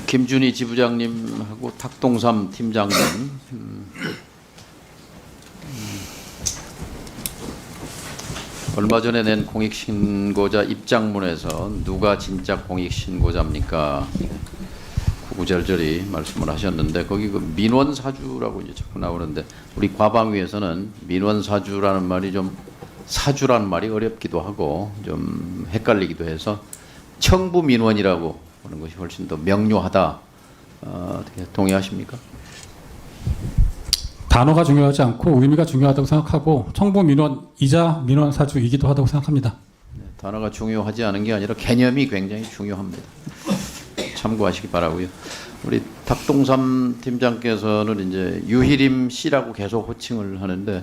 김준희 지부장님하고 탁동삼 팀장님 얼마 전에 낸 공익신고자 입장문에서 누가 진짜 공익신고자입니까? 구구절절히 말씀을 하셨는데 거기 그 민원사주라고 이제 자꾸 나오는데 우리 과방위에서는 민원사주라는 말이 좀 사주라는 말이 어렵기도 하고 좀 헷갈리기도 해서 청부민원이라고 하는 것이 훨씬 더 명료하다. 어떻게 동의하십니까? 단어가 중요하지 않고 의미가 중요하다고 생각하고 청부민원이자 민원사주이기도 하다고 생각합니다. 단어가 중요하지 않은 게 아니라 개념이 굉장히 중요합니다. 참고하시기 바라고요. 우리 탁동삼 팀장께서는 이제 유희림 씨라고 계속 호칭을 하는데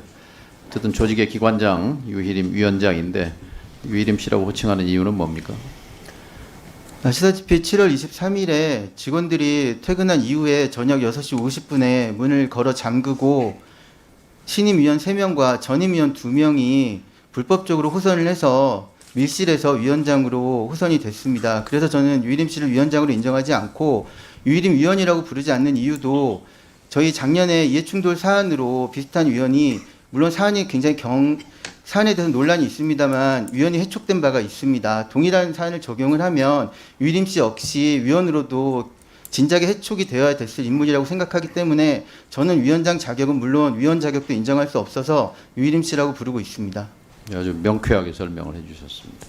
어쨌든 조직의 기관장 유희림 위원장인데 유희림 씨라고 호칭하는 이유는 뭡니까? 아시다시피 7월 23일에 직원들이 퇴근한 이후에 저녁 6시 50분에 문을 걸어 잠그고 신임위원 3명과 전임위원 2명이 불법적으로 호선을 해서 밀실에서 위원장으로 호선이 됐습니다. 그래서 저는 유희림 씨를 위원장으로 인정하지 않고 유희림 위원이라고 부르지 않는 이유도 저희 작년에 이해충돌 사안으로 비슷한 위원이 물론 사안이 굉장히 사안에 대해서 논란이 있습니다만 위원이 해촉된 바가 있습니다. 동일한 사안을 적용을 하면 유희림 씨 역시 위원으로도 진작에 해촉이 되어야 됐을 인물이라고 생각하기 때문에 저는 위원장 자격은 물론 위원 자격도 인정할 수 없어서 유희림 씨라고 부르고 있습니다. 아주 명쾌하게 설명을 해주셨습니다.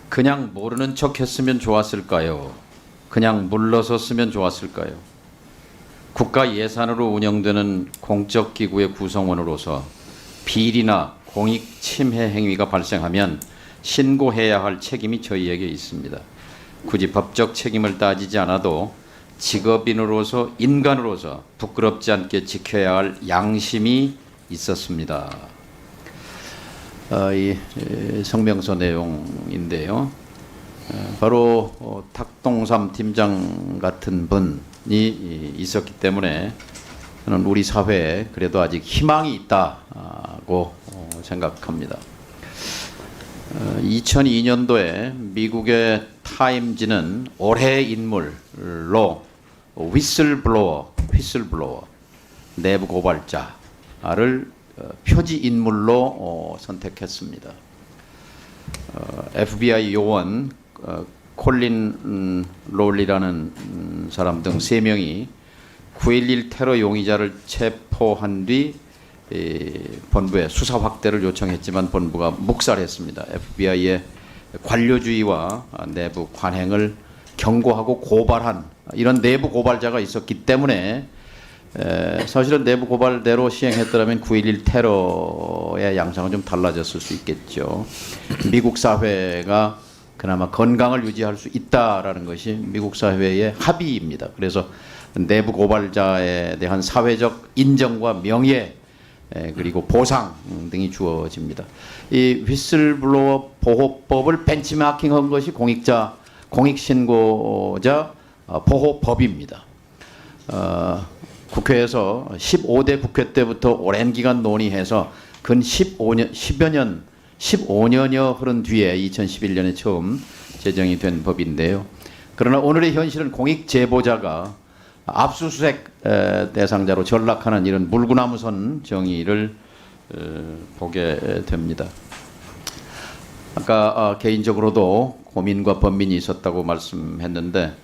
그냥 모르는 척 했으면 좋았을까요? 그냥 물러섰으면 좋았을까요? 국가 예산으로 운영되는 공적기구의 구성원으로서 비리나 공익 침해 행위가 발생하면 신고해야 할 책임이 저희에게 있습니다. 굳이 법적 책임을 따지지 않아도 직업인으로서 인간으로서 부끄럽지 않게 지켜야 할 양심이 있었습니다. 이 성명서 내용인데요. 바로 탁동삼 팀장 같은 분이 있었기 때문에 저는 우리 사회에 그래도 아직 희망이 있다고 생각합니다. 2002년도에 미국의 타임지는 올해의 인물로 휘슬블로워 내부 고발자를 표지 인물로 선택했습니다. FBI 요원 콜린 롤리라는 사람 등 3명이 9.11 테러 용의자를 체포한 뒤 본부에 수사 확대를 요청했지만 본부가 묵살했습니다. FBI의 관료주의와 내부 관행을 경고하고 고발한 이런 내부 고발자가 있었기 때문에 사실은 내부 고발대로 시행했더라면 9.11 테러의 양상은 좀 달라졌을 수 있겠죠. 미국 사회가 그나마 건강을 유지할 수 있다라는 것이 미국 사회의 합의입니다. 그래서 내부 고발자에 대한 사회적 인정과 명예 그리고 보상 등이 주어집니다. 이 휘슬블로워 보호법을 벤치마킹한 것이 공익신고자 보호법입니다. 국회에서 15대 국회 때부터 오랜 기간 논의해서 근 15년여 흐른 뒤에 2011년에 처음 제정이 된 법인데요. 그러나 오늘의 현실은 공익 제보자가 압수수색 대상자로 전락하는 이런 물구나무선 정의를 보게 됩니다. 아까 개인적으로도 고민과 번민이 있었다고 말씀했는데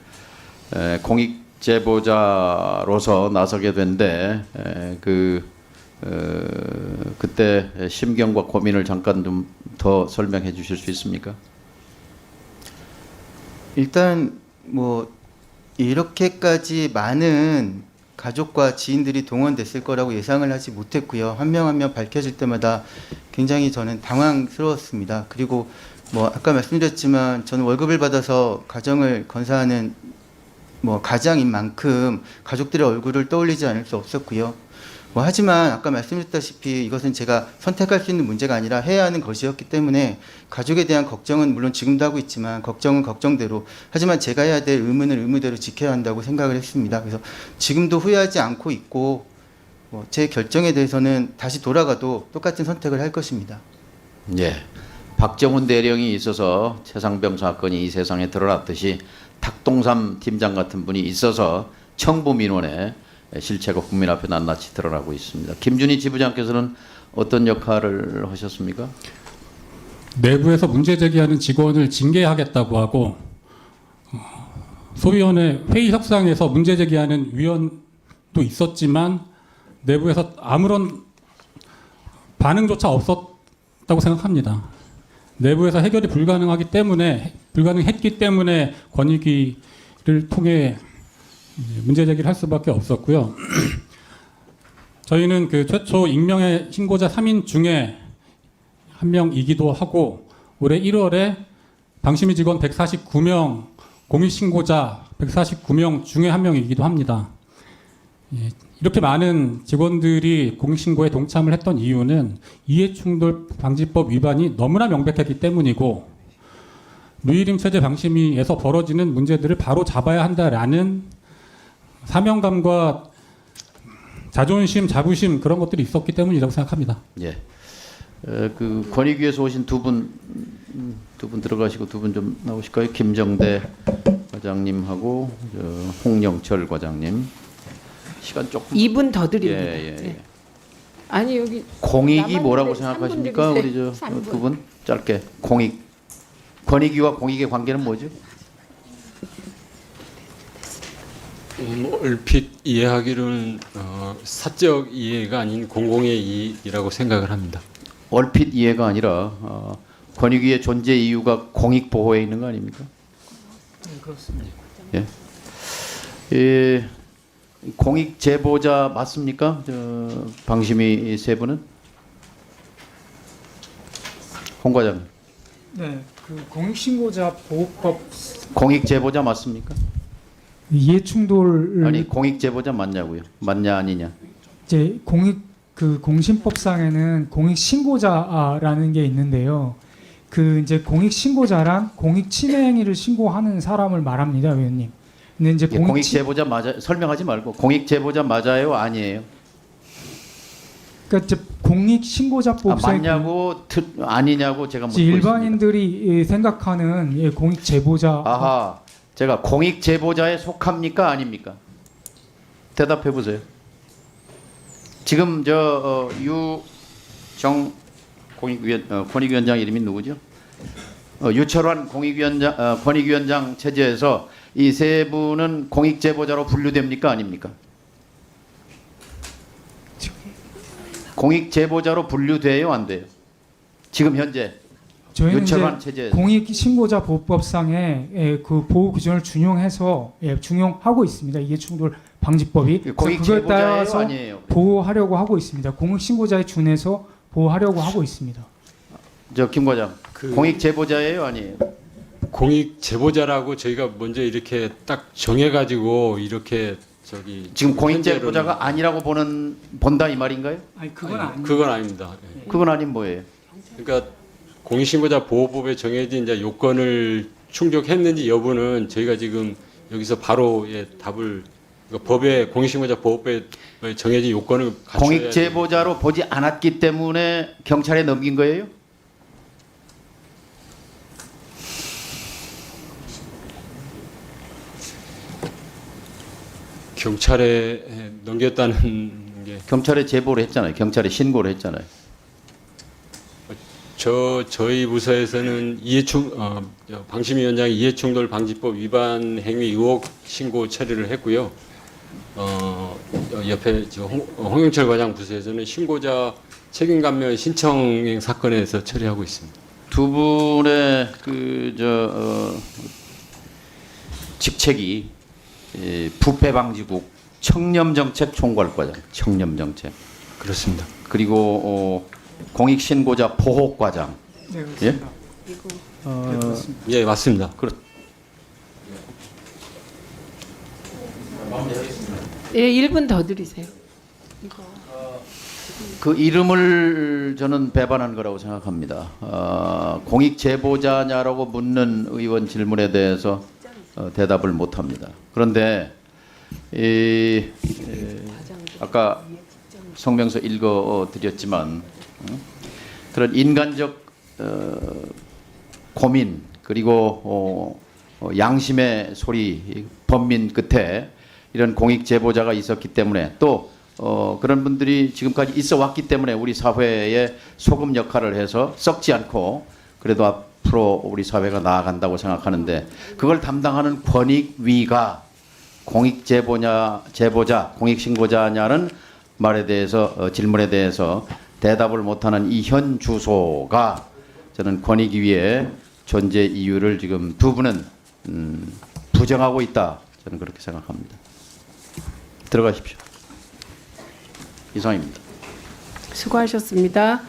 공익 제보자로서 나서게 된데 그때 심경과 고민을 잠깐 좀 더 설명해 주실 수 있습니까? 일단 뭐 이렇게까지 많은 가족과 지인들이 동원됐을 거라고 예상을 하지 못했고요. 한 명 한 명 밝혀질 때마다 굉장히 저는 당황스러웠습니다. 그리고 뭐 아까 말씀드렸지만 저는 월급을 받아서 가정을 건사하는 가장인 만큼 가족들의 얼굴을 떠올리지 않을 수 없었고요. 하지만 아까 말씀드렸다시피 이것은 제가 선택할 수 있는 문제가 아니라 해야 하는 것이었기 때문에 가족에 대한 걱정은 물론 지금도 하고 있지만 걱정은 걱정대로 하지만 제가 해야 될 의무는 의무대로 지켜야 한다고 생각을 했습니다. 그래서 지금도 후회하지 않고 있고 제 결정에 대해서는 다시 돌아가도 똑같은 선택을 할 것입니다. 예, 박정훈 대령이 있어서 최상병 사건이 이 세상에 드러났듯이 탁동삼 팀장 같은 분이 있어서 청부 민원의 실체가 국민 앞에 낱낱이 드러나고 있습니다. 김준희 지부장께서는 어떤 역할을 하셨습니까? 내부에서 문제 제기하는 직원을 징계하겠다고 하고 소위원회 회의 협상에서 문제 제기하는 위원도 있었지만 내부에서 아무런 반응조차 없었다고 생각합니다. 내부에서 해결이 불가능했기 때문에 권익위를 통해 문제 제기를 할 수밖에 없었고요. 저희는 그 최초 익명의 신고자 3인 중에 한 명이기도 하고 올해 1월에 방심위 직원 149명, 공익신고자 149명 중에 한 명이기도 합니다. 이렇게 많은 직원들이 공익신고에 동참을 했던 이유는 이해충돌 방지법 위반이 너무나 명백했기 때문이고 유일임 체제 방심위에서 벌어지는 문제들을 바로 잡아야 한다라는 사명감과 자존심, 자부심 그런 것들이 있었기 때문이라고 생각합니다. 예. 그 권익위에서 오신 두 분 들어가시고 두 분 좀 나오실까요? 김정대 과장님하고 홍영철 과장님. 시간 조금 2분 더 드립니다. 예. 네. 아니 여기 공익이 뭐라고 남았는데 생각하십니까? 3분 우리 저 드리세요. 두 분 짧게 권익위와 공익의 관계는 뭐죠? 얼핏 이해하기로는 사적 이해가 아닌 공공의 이익이라고 생각을 합니다. 얼핏 이해가 아니라 권익위의 존재 이유가 공익 보호에 있는 거 아닙니까? 네, 그렇습니다. 예. 예. 공익 제보자 맞습니까? 방심위 세 분은? 홍 과장님. 네, 그 공익신고자 보호법 공익 제보자 맞습니까? 이해충돌 아니 공익 제보자 맞냐고요? 맞냐 아니냐? 이제 공신법상에는 공익신고자라는 게 있는데요. 그 이제 공익신고자란 공익침해 행위를 신고하는 사람을 말합니다, 의원님. 근데 이제 공익 제보자 맞아 설명하지 말고 공익 제보자 맞아요 아니에요? 그러니까 이제 공익신고자법상에 맞냐고 아니냐고 제가 묻고 일반인들이 있습니다. 생각하는 공익 제보자 아하, 제가 공익 제보자에 속합니까 아닙니까? 대답해 보세요. 지금 유정 권익위원장 이름이 누구죠? 유철환 권익위원장 체제에서 이 세 분은 공익 제보자로 분류됩니까 아닙니까? 공익 제보자로 분류돼요 안 돼요? 지금 현재 저희는 유철환 이제 체제에서 공익신고자 보호법상에 그 보호 기준을 준용해서 준용하고 있습니다. 이해충돌 방지법이 공익 그걸 제보자예요 따라서 아니에요? 보호하려고 하고 있습니다. 공익신고자에 준해서 보호하려고 하고 있습니다. 김 과장, 공익 제보자예요 아니에요? 공익 제보자라고 저희가 먼저 이렇게 딱 정해가지고 이렇게 지금 공익 현재로는- 제보자가 아니라고 본다 이 말인가요? 아니 그건 아닙니다. 그건 아닙니다. 예. 그건 아닌 뭐예요? 그러니까 공익신고자 보호법에 정해진 이제 요건을 충족했는지 여부는 저희가 지금 여기서 바로 답을 법에 공익신고자 보호법에 정해진 요건을 갖춰야 공익 제보자로 보지 않았기 때문에 경찰에 넘긴 거예요? 경찰에 넘겼다는 게 경찰에 제보를 했잖아요. 경찰에 신고를 했잖아요. 저희 부서에서는 방심위원장이 이해충돌 방지법 위반 행위 의혹 신고 처리를 했고요. 옆에 홍영철 과장 부서에서는 신고자 책임감면 신청 사건에서 처리하고 있습니다. 두 분의 직책이 부패방지국 청렴정책 총괄과장, 청렴정책. 그렇습니다. 그리고 공익신고자 보호과장. 네, 그렇습니다. 네, 그렇습니다. 예, 맞습니다. 예, 1분 더 드리세요. 그 이름을 저는 배반한 거라고 생각합니다. 공익 제보자냐라고 묻는 의원 질문에 대해서 대답을 못합니다. 그런데 아까 성명서 읽어드렸지만 그런 인간적 고민 그리고 양심의 소리 번민 끝에 이런 공익 제보자가 있었기 때문에 또 그런 분들이 지금까지 있어 왔기 때문에 우리 사회에 소금 역할을 해서 썩지 않고 그래도 앞으로 우리 사회가 나아간다고 생각하는데 그걸 담당하는 권익위가 공익 제보자, 공익 신고자냐는 말에 대해서 질문에 대해서 대답을 못하는 이 현 주소가 저는 권익위의 존재 이유를 지금 두 분은 부정하고 있다. 저는 그렇게 생각합니다. 들어가십시오. 이상입니다. 수고하셨습니다.